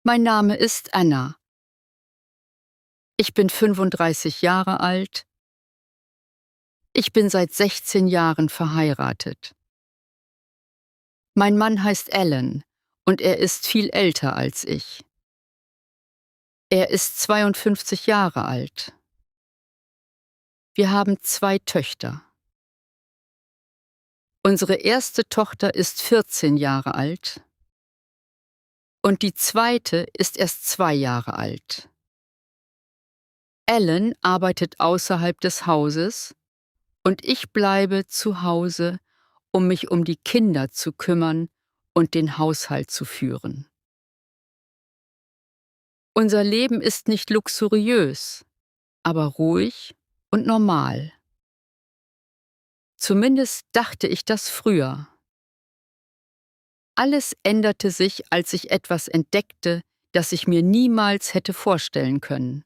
Mein Name ist Anna. Ich bin 35 Jahre alt. Ich bin seit 16 Jahren verheiratet. Mein Mann heißt Alan und er ist viel älter als ich. Er ist 52 Jahre alt. Wir haben 2 Töchter. Unsere erste Tochter ist 14 Jahre alt und die zweite ist erst 2 Jahre alt. Alan arbeitet außerhalb des Hauses und ich bleibe zu Hause, um mich um die Kinder zu kümmern und den Haushalt zu führen. Unser Leben ist nicht luxuriös, aber ruhig und normal. Zumindest dachte ich das früher. Alles änderte sich, als ich etwas entdeckte, das ich mir niemals hätte vorstellen können.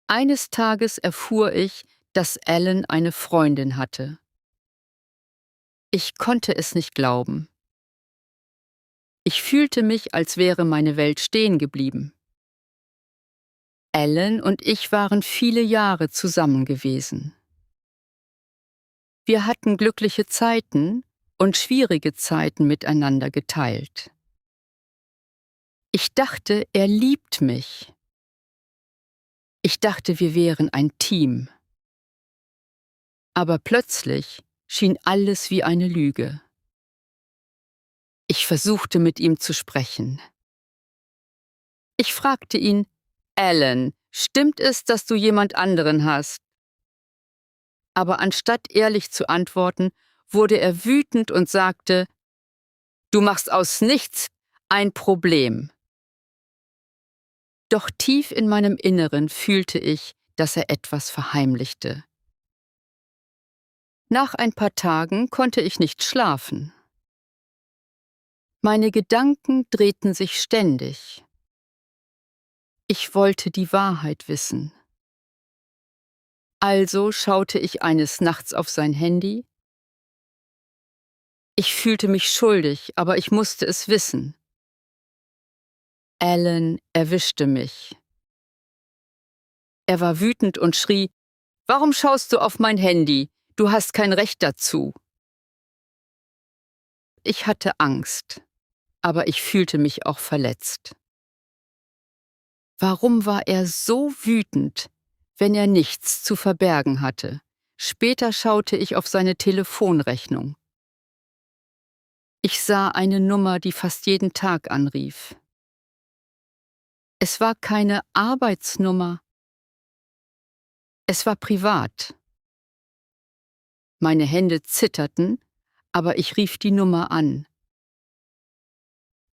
Eines Tages erfuhr ich, dass Alan eine Freundin hatte. Ich konnte es nicht glauben. Ich fühlte mich, als wäre meine Welt stehen geblieben. Alan und ich waren viele Jahre zusammen gewesen. Wir hatten glückliche Zeiten und schwierige Zeiten miteinander geteilt. Ich dachte, er liebt mich. Ich dachte, wir wären ein Team. Aber plötzlich schien alles wie eine Lüge. Ich versuchte, mit ihm zu sprechen. Ich fragte ihn: Alan, stimmt es, dass du jemand anderen hast? Aber anstatt ehrlich zu antworten, wurde er wütend und sagte: Du machst aus nichts ein Problem. Doch tief in meinem Inneren fühlte ich, dass er etwas verheimlichte. Nach ein paar Tagen konnte ich nicht schlafen. Meine Gedanken drehten sich ständig. Ich wollte die Wahrheit wissen. Also schaute ich eines Nachts auf sein Handy. Ich fühlte mich schuldig, aber ich musste es wissen. Alan erwischte mich. Er war wütend und schrie: Warum schaust du auf mein Handy? Du hast kein Recht dazu. Ich hatte Angst, aber ich fühlte mich auch verletzt. Warum war er so wütend, wenn er nichts zu verbergen hatte? Später schaute ich auf seine Telefonrechnung. Ich sah eine Nummer, die fast jeden Tag anrief. Es war keine Arbeitsnummer. Es war privat. Meine Hände zitterten, aber ich rief die Nummer an.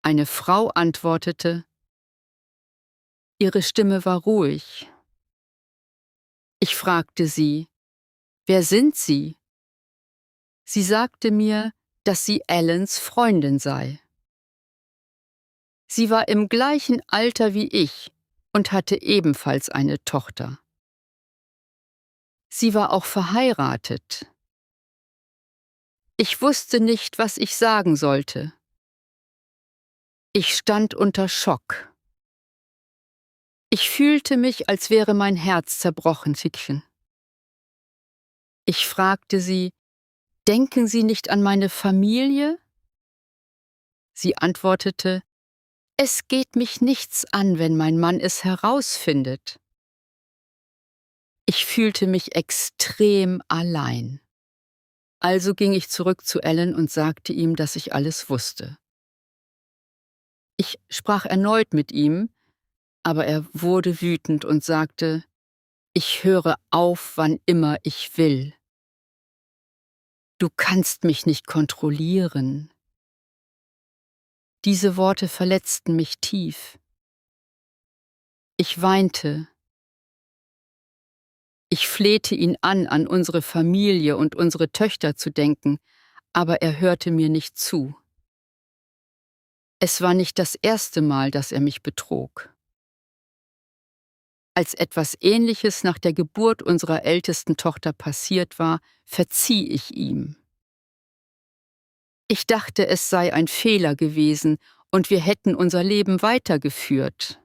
Eine Frau antwortete. Ihre Stimme war ruhig. Ich fragte sie: Wer sind Sie? Sie sagte mir, dass sie Alans Freundin sei. Sie war im gleichen Alter wie ich und hatte ebenfalls eine Tochter. Sie war auch verheiratet. Ich wusste nicht, was ich sagen sollte. Ich stand unter Schock. Ich fühlte mich, als wäre mein Herz zerbrochen. Ich fragte sie: Denken Sie nicht an meine Familie? Sie antwortete: Es geht mich nichts an, wenn mein Mann es herausfindet. Ich fühlte mich extrem allein. Also ging ich zurück zu Alan und sagte ihm, dass ich alles wusste. Ich sprach erneut mit ihm, aber er wurde wütend und sagte: Ich höre auf, wann immer ich will. Du kannst mich nicht kontrollieren. Diese Worte verletzten mich tief. Ich weinte. Ich flehte ihn an unsere Familie und unsere Töchter zu denken, aber er hörte mir nicht zu. Es war nicht das erste Mal, dass er mich betrog. Als etwas Ähnliches nach der Geburt unserer ältesten Tochter passiert war, verzieh ich ihm. Ich dachte, es sei ein Fehler gewesen und wir hätten unser Leben weitergeführt.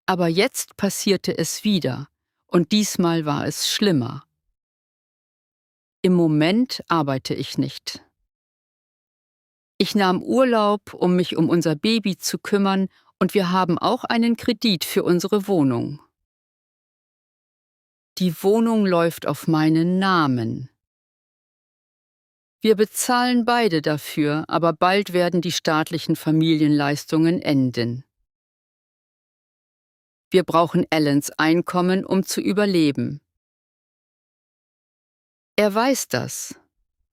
Aber jetzt passierte es wieder, und diesmal war es schlimmer. Im Moment arbeite ich nicht. Ich nahm Urlaub, um mich um unser Baby zu kümmern, und wir haben auch einen Kredit für unsere Wohnung. Die Wohnung läuft auf meinen Namen. Wir bezahlen beide dafür, aber bald werden die staatlichen Familienleistungen enden. Wir brauchen Allens Einkommen, um zu überleben. Er weiß das,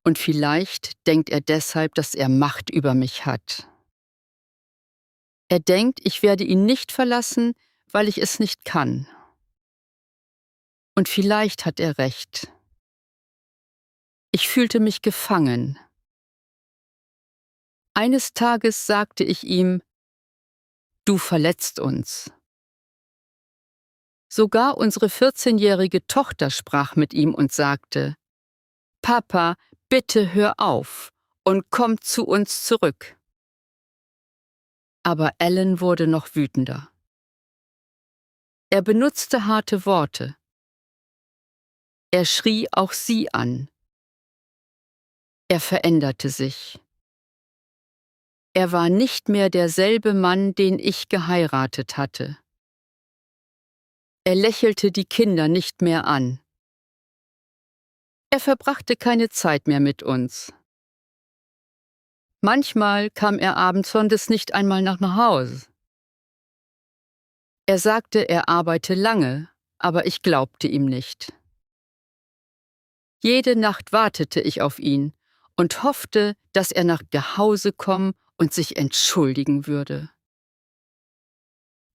und vielleicht denkt er deshalb, dass er Macht über mich hat. Er denkt, ich werde ihn nicht verlassen, weil ich es nicht kann. Und vielleicht hat er recht. Ich fühlte mich gefangen. Eines Tages sagte ich ihm: Du verletzt uns. Sogar unsere 14-jährige Tochter sprach mit ihm und sagte: Papa, bitte hör auf und komm zu uns zurück. Aber Allen wurde noch wütender. Er benutzte harte Worte. Er schrie auch sie an. Er veränderte sich. Er war nicht mehr derselbe Mann, den ich geheiratet hatte. Er lächelte die Kinder nicht mehr an. Er verbrachte keine Zeit mehr mit uns. Manchmal kam er abends sonntags nicht einmal nach Hause. Er sagte, er arbeite lange, aber ich glaubte ihm nicht. Jede Nacht wartete ich auf ihn und hoffte, dass er nach Hause kommen und sich entschuldigen würde.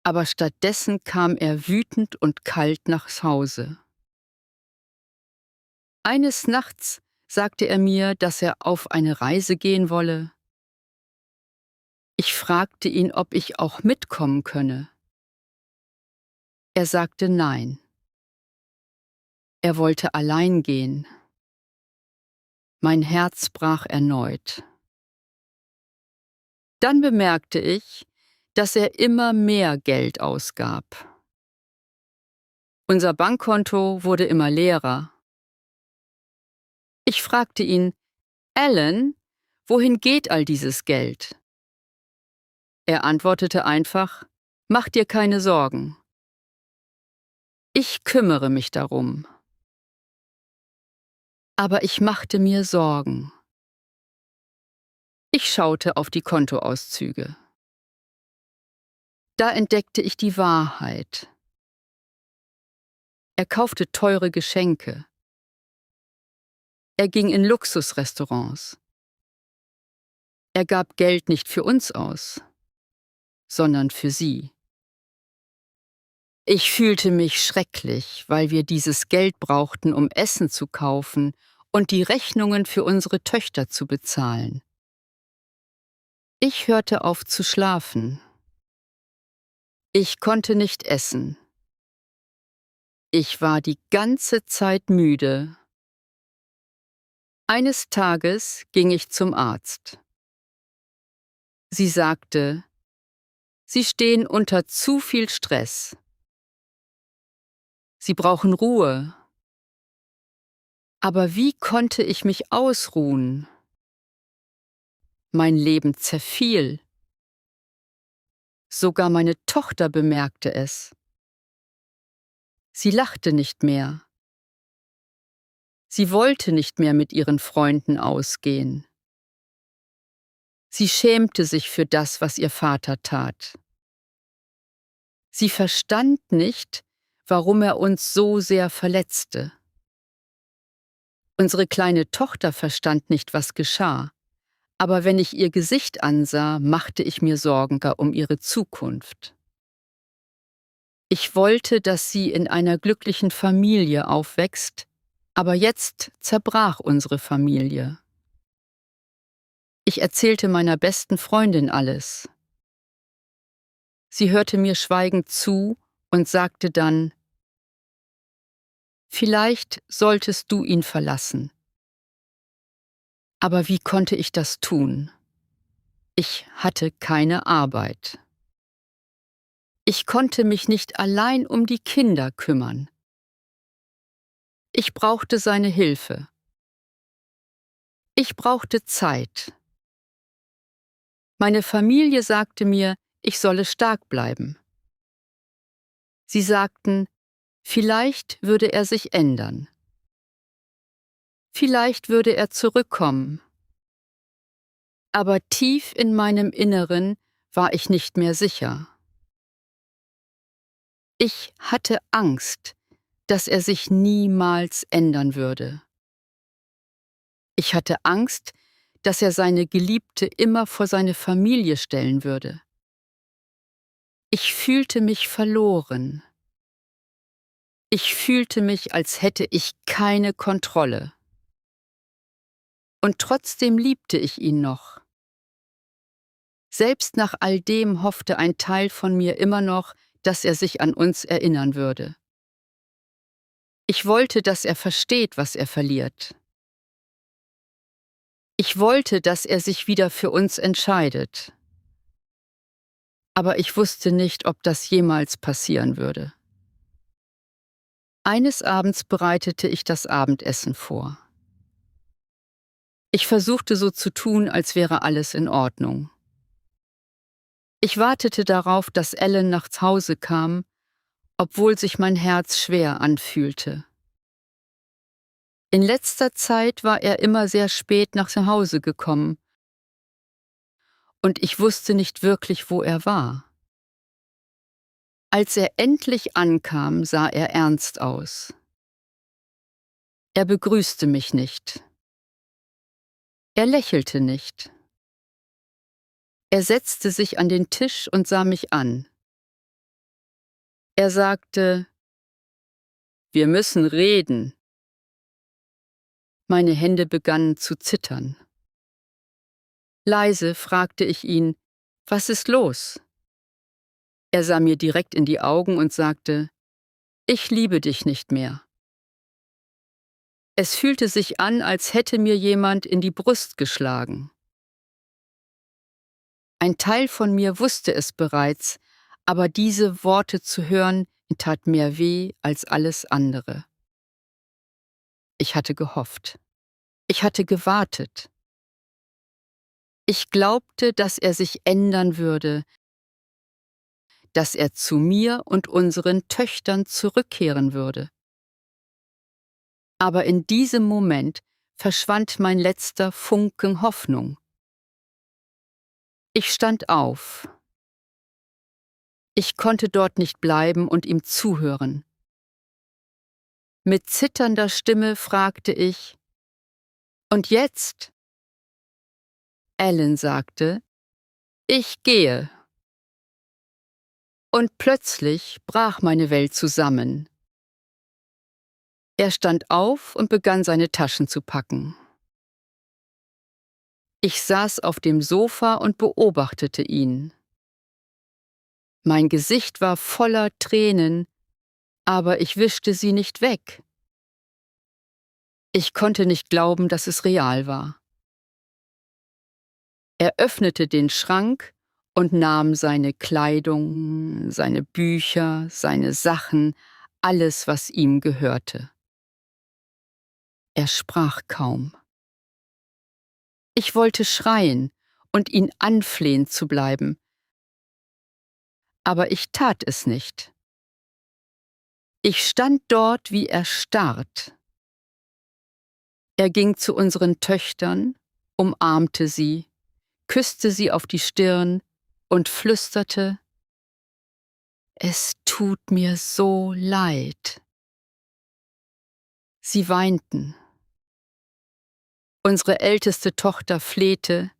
Aber stattdessen kam er wütend und kalt nach Hause. Eines Nachts sagte er mir, dass er auf eine Reise gehen wolle. Ich fragte ihn, ob ich auch mitkommen könne. Er sagte nein. Er wollte allein gehen. Mein Herz brach erneut. Dann bemerkte ich, dass er immer mehr Geld ausgab. Unser Bankkonto wurde immer leerer. Ich fragte ihn: Allen, wohin geht all dieses Geld? Er antwortete einfach: Mach dir keine Sorgen. Ich kümmere mich darum. Aber ich machte mir Sorgen. Ich schaute auf die Kontoauszüge. Da entdeckte ich die Wahrheit. Er kaufte teure Geschenke. Er ging in Luxusrestaurants. Er gab Geld nicht für uns aus, sondern für sie. Ich fühlte mich schrecklich, weil wir dieses Geld brauchten, um Essen zu kaufen und die Rechnungen für unsere Töchter zu bezahlen. Ich hörte auf zu schlafen. Ich konnte nicht essen. Ich war die ganze Zeit müde. Eines Tages ging ich zum Arzt. Sie sagte, Sie stehen unter zu viel Stress. Sie brauchen Ruhe. Aber wie konnte ich mich ausruhen? Mein Leben zerfiel. Sogar meine Tochter bemerkte es. Sie lachte nicht mehr. Sie wollte nicht mehr mit ihren Freunden ausgehen. Sie schämte sich für das, was ihr Vater tat. Sie verstand nicht, warum er uns so sehr verletzte. Unsere kleine Tochter verstand nicht, was geschah. Aber wenn ich ihr Gesicht ansah, machte ich mir Sorgen um ihre Zukunft. Ich wollte, dass sie in einer glücklichen Familie aufwächst, aber jetzt zerbrach unsere Familie. Ich erzählte meiner besten Freundin alles. Sie hörte mir schweigend zu und sagte dann: Vielleicht solltest du ihn verlassen. Aber wie konnte ich das tun? Ich hatte keine Arbeit. Ich konnte mich nicht allein um die Kinder kümmern. Ich brauchte seine Hilfe. Ich brauchte Zeit. Meine Familie sagte mir, ich solle stark bleiben. Sie sagten, vielleicht würde er sich ändern. Vielleicht würde er zurückkommen. Aber tief in meinem Inneren war ich nicht mehr sicher. Ich hatte Angst, dass er sich niemals ändern würde. Ich hatte Angst, dass er seine Geliebte immer vor seine Familie stellen würde. Ich fühlte mich verloren. Ich fühlte mich, als hätte ich keine Kontrolle. Und trotzdem liebte ich ihn noch. Selbst nach all dem hoffte ein Teil von mir immer noch, dass er sich an uns erinnern würde. Ich wollte, dass er versteht, was er verliert. Ich wollte, dass er sich wieder für uns entscheidet. Aber ich wusste nicht, ob das jemals passieren würde. Eines Abends bereitete ich das Abendessen vor. Ich versuchte so zu tun, als wäre alles in Ordnung. Ich wartete darauf, dass Alan nach Hause kam, obwohl sich mein Herz schwer anfühlte. In letzter Zeit war er immer sehr spät nach Hause gekommen und ich wusste nicht wirklich, wo er war. Als er endlich ankam, sah er ernst aus. Er begrüßte mich nicht. Er lächelte nicht. Er setzte sich an den Tisch und sah mich an. Er sagte, „Wir müssen reden." Meine Hände begannen zu zittern. Leise fragte ich ihn, „Was ist los?" Er sah mir direkt in die Augen und sagte, „Ich liebe dich nicht mehr." Es fühlte sich an, als hätte mir jemand in die Brust geschlagen. Ein Teil von mir wusste es bereits, aber diese Worte zu hören, tat mehr weh als alles andere. Ich hatte gehofft. Ich hatte gewartet. Ich glaubte, dass er sich ändern würde, dass er zu mir und unseren Töchtern zurückkehren würde. Aber in diesem Moment verschwand mein letzter Funken Hoffnung. Ich stand auf. Ich konnte dort nicht bleiben und ihm zuhören. Mit zitternder Stimme fragte ich, „Und jetzt?" Alan sagte, „Ich gehe." Und plötzlich brach meine Welt zusammen. Er stand auf und begann seine Taschen zu packen. Ich saß auf dem Sofa und beobachtete ihn. Mein Gesicht war voller Tränen, aber ich wischte sie nicht weg. Ich konnte nicht glauben, dass es real war. Er öffnete den Schrank und nahm seine Kleidung, seine Bücher, seine Sachen, alles, was ihm gehörte. Er sprach kaum. Ich wollte schreien und ihn anflehen zu bleiben, aber ich tat es nicht. Ich stand dort wie erstarrt. Er ging zu unseren Töchtern, umarmte sie, küsste sie auf die Stirn und flüsterte, „Es tut mir so leid." Sie weinten. Unsere älteste Tochter flehte,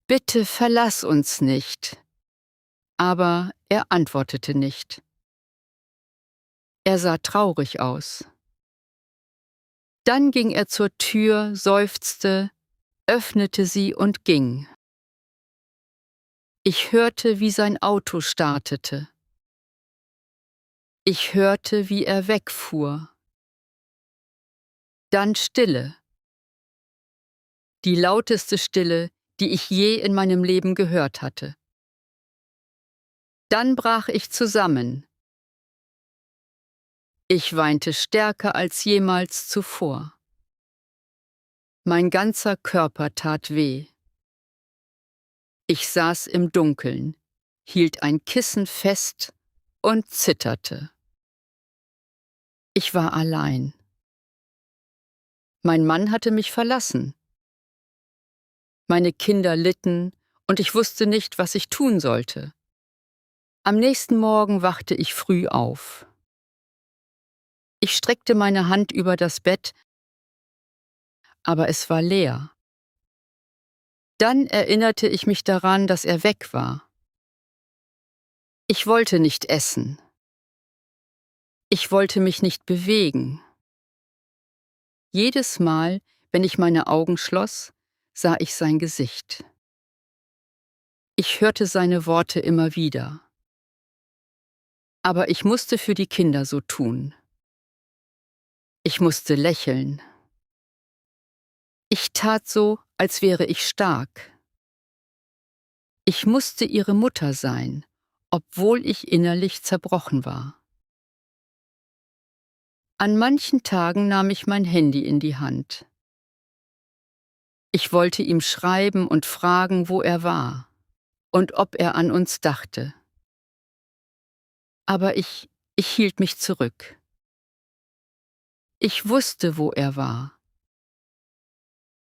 „Bitte verlass uns nicht." Aber er antwortete nicht. Er sah traurig aus. Dann ging er zur Tür, seufzte, öffnete sie und ging. Ich hörte, wie sein Auto startete. Ich hörte, wie er wegfuhr. Dann Stille. Die lauteste Stille, die ich je in meinem Leben gehört hatte. Dann brach ich zusammen. Ich weinte stärker als jemals zuvor. Mein ganzer Körper tat weh. Ich saß im Dunkeln, hielt ein Kissen fest und zitterte. Ich war allein. Mein Mann hatte mich verlassen. Meine Kinder litten und ich wusste nicht, was ich tun sollte. Am nächsten Morgen wachte ich früh auf. Ich streckte meine Hand über das Bett, aber es war leer. Dann erinnerte ich mich daran, dass er weg war. Ich wollte nicht essen. Ich wollte mich nicht bewegen. Jedes Mal, wenn ich meine Augen schloss, sah ich sein Gesicht. Ich hörte seine Worte immer wieder. Aber ich musste für die Kinder so tun. Ich musste lächeln. Ich tat so, als wäre ich stark. Ich musste ihre Mutter sein, obwohl ich innerlich zerbrochen war. An manchen Tagen nahm ich mein Handy in die Hand. Ich wollte ihm schreiben und fragen, wo er war und ob er an uns dachte. Aber ich hielt mich zurück. Ich wusste, wo er war.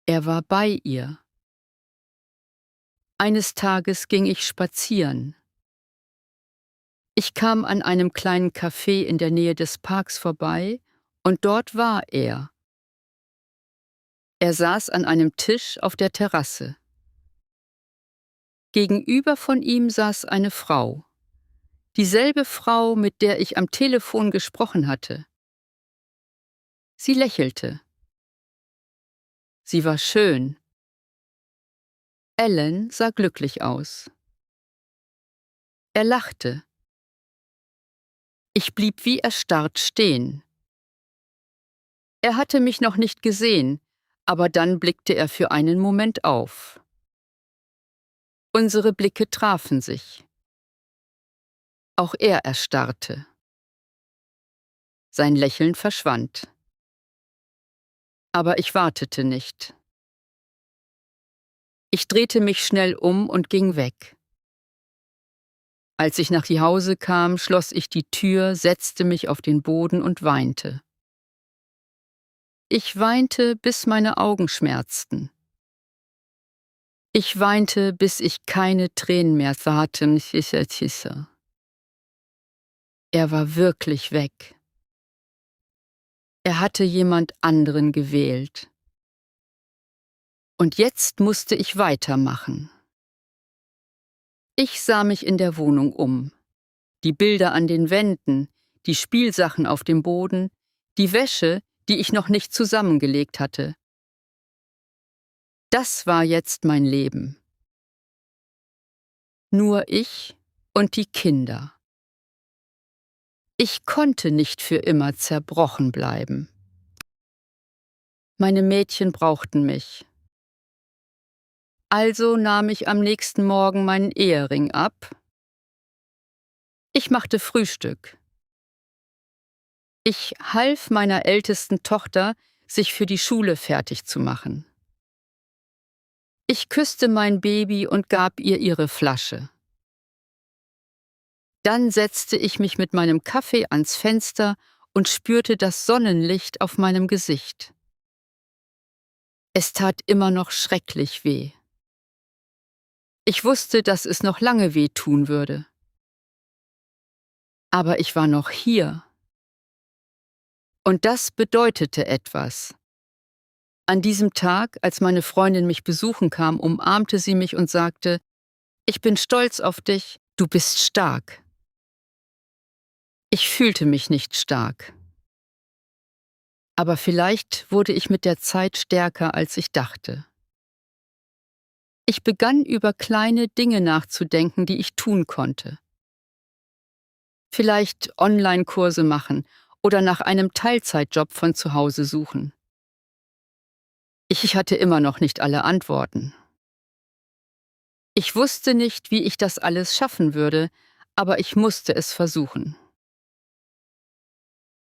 Er war bei ihr. Eines Tages ging ich spazieren. Ich kam an einem kleinen Café in der Nähe des Parks vorbei und dort war er. Er saß an einem Tisch auf der Terrasse. Gegenüber von ihm saß eine Frau. Dieselbe Frau, mit der ich am Telefon gesprochen hatte. Sie lächelte. Sie war schön. Alan sah glücklich aus. Er lachte. Ich blieb wie erstarrt stehen. Er hatte mich noch nicht gesehen, aber dann blickte er für einen Moment auf. Unsere Blicke trafen sich. Auch er erstarrte. Sein Lächeln verschwand. Aber ich wartete nicht. Ich drehte mich schnell um und ging weg. Als ich nach Hause kam, schloss ich die Tür, setzte mich auf den Boden und weinte. Ich weinte, bis meine Augen schmerzten. Ich weinte, bis ich keine Tränen mehr hatte. Er war wirklich weg. Er hatte jemand anderen gewählt. Und jetzt musste ich weitermachen. Ich sah mich in der Wohnung um. Die Bilder an den Wänden, die Spielsachen auf dem Boden, die Wäsche, die ich noch nicht zusammengelegt hatte. Das war jetzt mein Leben. Nur ich und die Kinder. Ich konnte nicht für immer zerbrochen bleiben. Meine Mädchen brauchten mich. Also nahm ich am nächsten Morgen meinen Ehering ab. Ich machte Frühstück. Ich half meiner ältesten Tochter, sich für die Schule fertig zu machen. Ich küsste mein Baby und gab ihr ihre Flasche. Dann setzte ich mich mit meinem Kaffee ans Fenster und spürte das Sonnenlicht auf meinem Gesicht. Es tat immer noch schrecklich weh. Ich wusste, dass es noch lange weh tun würde. Aber ich war noch hier. Und das bedeutete etwas. An diesem Tag, als meine Freundin mich besuchen kam, umarmte sie mich und sagte: „Ich bin stolz auf dich, du bist stark." Ich fühlte mich nicht stark. Aber vielleicht wurde ich mit der Zeit stärker, als ich dachte. Ich begann über kleine Dinge nachzudenken, die ich tun konnte. Vielleicht Online-Kurse machen oder nach einem Teilzeitjob von zu Hause suchen. Ich hatte immer noch nicht alle Antworten. Ich wusste nicht, wie ich das alles schaffen würde, aber ich musste es versuchen.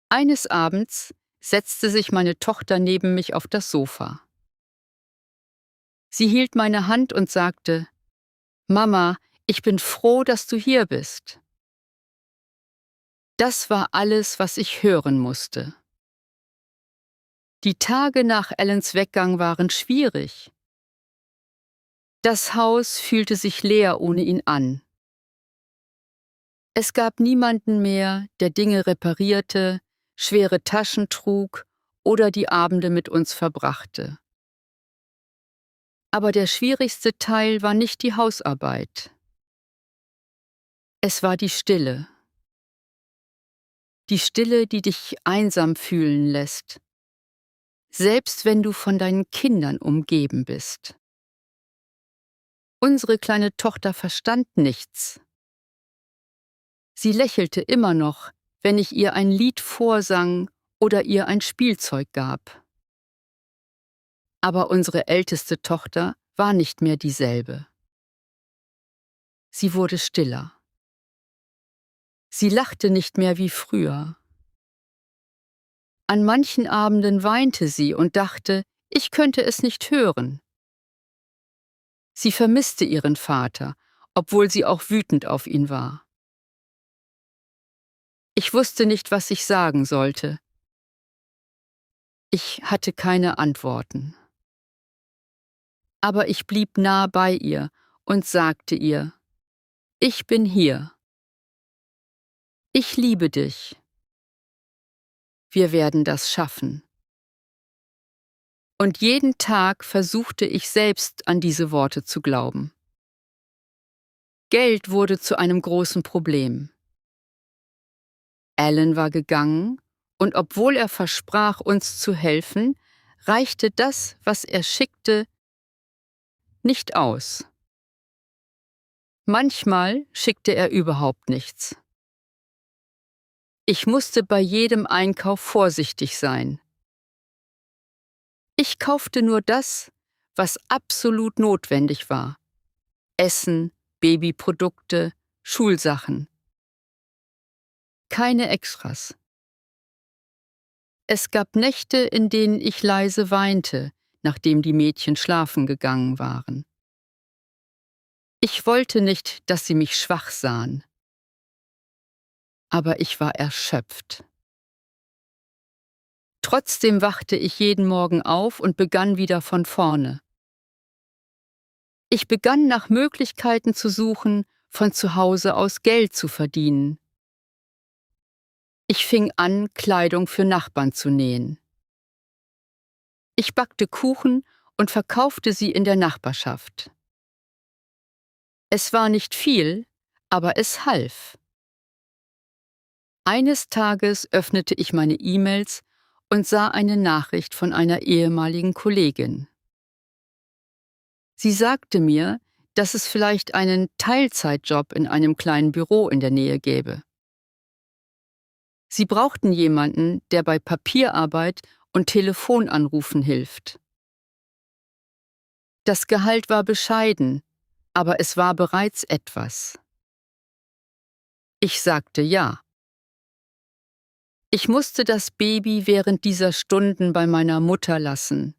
Eines Abends setzte sich meine Tochter neben mich auf das Sofa. Sie hielt meine Hand und sagte: »Mama, ich bin froh, dass du hier bist.« Das war alles, was ich hören musste. Die Tage nach Allens Weggang waren schwierig. Das Haus fühlte sich leer ohne ihn an. Es gab niemanden mehr, der Dinge reparierte, schwere Taschen trug oder die Abende mit uns verbrachte. Aber der schwierigste Teil war nicht die Hausarbeit. Es war die Stille. Die Stille, die dich einsam fühlen lässt, selbst wenn du von deinen Kindern umgeben bist. Unsere kleine Tochter verstand nichts. Sie lächelte immer noch, wenn ich ihr ein Lied vorsang oder ihr ein Spielzeug gab. Aber unsere älteste Tochter war nicht mehr dieselbe. Sie wurde stiller. Sie lachte nicht mehr wie früher. An manchen Abenden weinte sie und dachte, ich könnte es nicht hören. Sie vermisste ihren Vater, obwohl sie auch wütend auf ihn war. Ich wusste nicht, was ich sagen sollte. Ich hatte keine Antworten. Aber ich blieb nah bei ihr und sagte ihr: Ich bin hier. Ich liebe dich. Wir werden das schaffen. Und jeden Tag versuchte ich selbst an diese Worte zu glauben. Geld wurde zu einem großen Problem. Allen war gegangen, und obwohl er versprach, uns zu helfen, reichte das, was er schickte, nicht aus. Manchmal schickte er überhaupt nichts. Ich musste bei jedem Einkauf vorsichtig sein. Ich kaufte nur das, was absolut notwendig war: Essen, Babyprodukte, Schulsachen. Keine Extras. Es gab Nächte, in denen ich leise weinte, nachdem die Mädchen schlafen gegangen waren. Ich wollte nicht, dass sie mich schwach sahen. Aber ich war erschöpft. Trotzdem wachte ich jeden Morgen auf und begann wieder von vorne. Ich begann nach Möglichkeiten zu suchen, von zu Hause aus Geld zu verdienen. Ich fing an, Kleidung für Nachbarn zu nähen. Ich backte Kuchen und verkaufte sie in der Nachbarschaft. Es war nicht viel, aber es half. Eines Tages öffnete ich meine E-Mails und sah eine Nachricht von einer ehemaligen Kollegin. Sie sagte mir, dass es vielleicht einen Teilzeitjob in einem kleinen Büro in der Nähe gäbe. Sie brauchten jemanden, der bei Papierarbeit und Telefonanrufen hilft. Das Gehalt war bescheiden, aber es war bereits etwas. Ich sagte ja. Ich musste das Baby während dieser Stunden bei meiner Mutter lassen.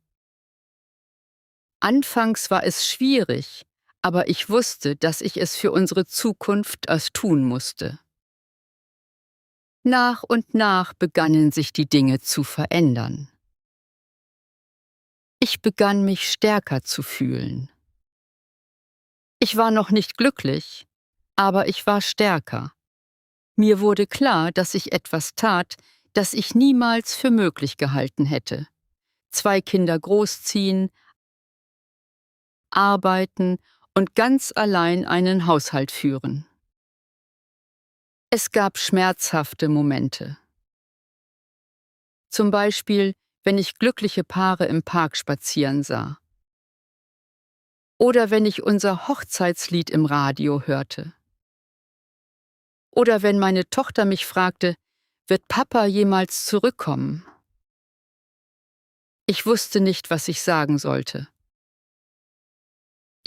Anfangs war es schwierig, aber ich wusste, dass ich es für unsere Zukunft erst tun musste. Nach und nach begannen sich die Dinge zu verändern. Ich begann mich stärker zu fühlen. Ich war noch nicht glücklich, aber ich war stärker. Mir wurde klar, dass ich etwas tat, das ich niemals für möglich gehalten hätte: 2 Kinder großziehen, arbeiten und ganz allein einen Haushalt führen. Es gab schmerzhafte Momente. Zum Beispiel, wenn ich glückliche Paare im Park spazieren sah. Oder wenn ich unser Hochzeitslied im Radio hörte. Oder wenn meine Tochter mich fragte: Wird Papa jemals zurückkommen? Ich wusste nicht, was ich sagen sollte.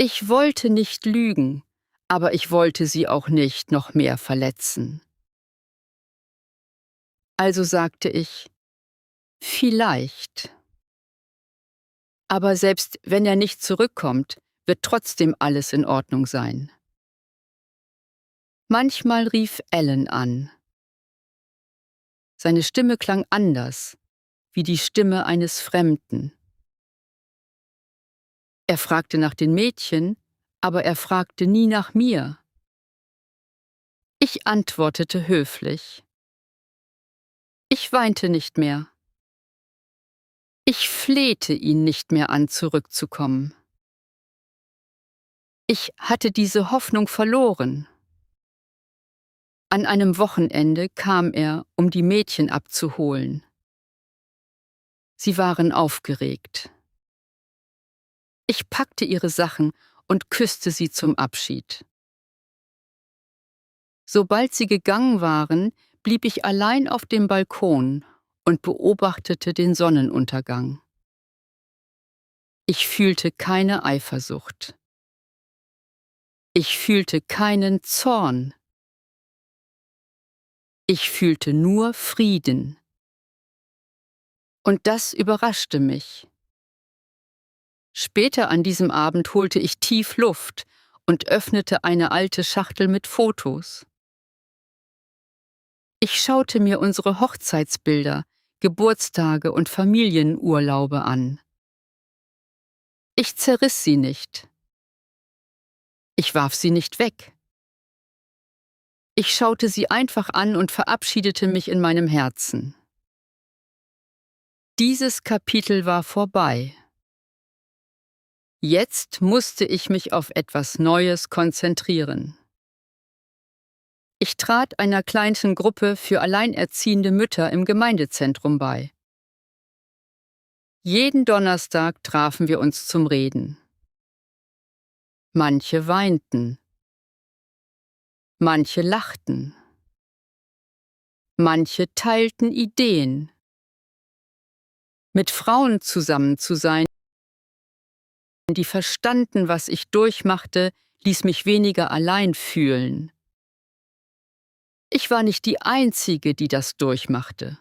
Ich wollte nicht lügen, aber ich wollte sie auch nicht noch mehr verletzen. Also sagte ich, vielleicht. Aber selbst wenn er nicht zurückkommt, wird trotzdem alles in Ordnung sein. Manchmal rief Alan an. Seine Stimme klang anders, wie die Stimme eines Fremden. Er fragte nach den Mädchen, aber er fragte nie nach mir. Ich antwortete höflich. Ich weinte nicht mehr. Ich flehte ihn nicht mehr an, zurückzukommen. Ich hatte diese Hoffnung verloren. An einem Wochenende kam er, um die Mädchen abzuholen. Sie waren aufgeregt. Ich packte ihre Sachen und küsste sie zum Abschied. Sobald sie gegangen waren, blieb ich allein auf dem Balkon und beobachtete den Sonnenuntergang. Ich fühlte keine Eifersucht. Ich fühlte keinen Zorn. Ich fühlte nur Frieden. Und das überraschte mich. Später an diesem Abend holte ich tief Luft und öffnete eine alte Schachtel mit Fotos. Ich schaute mir unsere Hochzeitsbilder, Geburtstage und Familienurlaube an. Ich zerriss sie nicht. Ich warf sie nicht weg. Ich schaute sie einfach an und verabschiedete mich in meinem Herzen. Dieses Kapitel war vorbei. Jetzt musste ich mich auf etwas Neues konzentrieren. Ich trat einer kleinen Gruppe für alleinerziehende Mütter im Gemeindezentrum bei. Jeden Donnerstag trafen wir uns zum Reden. Manche weinten. Manche lachten. Manche teilten Ideen. Mit Frauen zusammen zu sein, die verstanden, was ich durchmachte, ließ mich weniger allein fühlen. Ich war nicht die Einzige, die das durchmachte.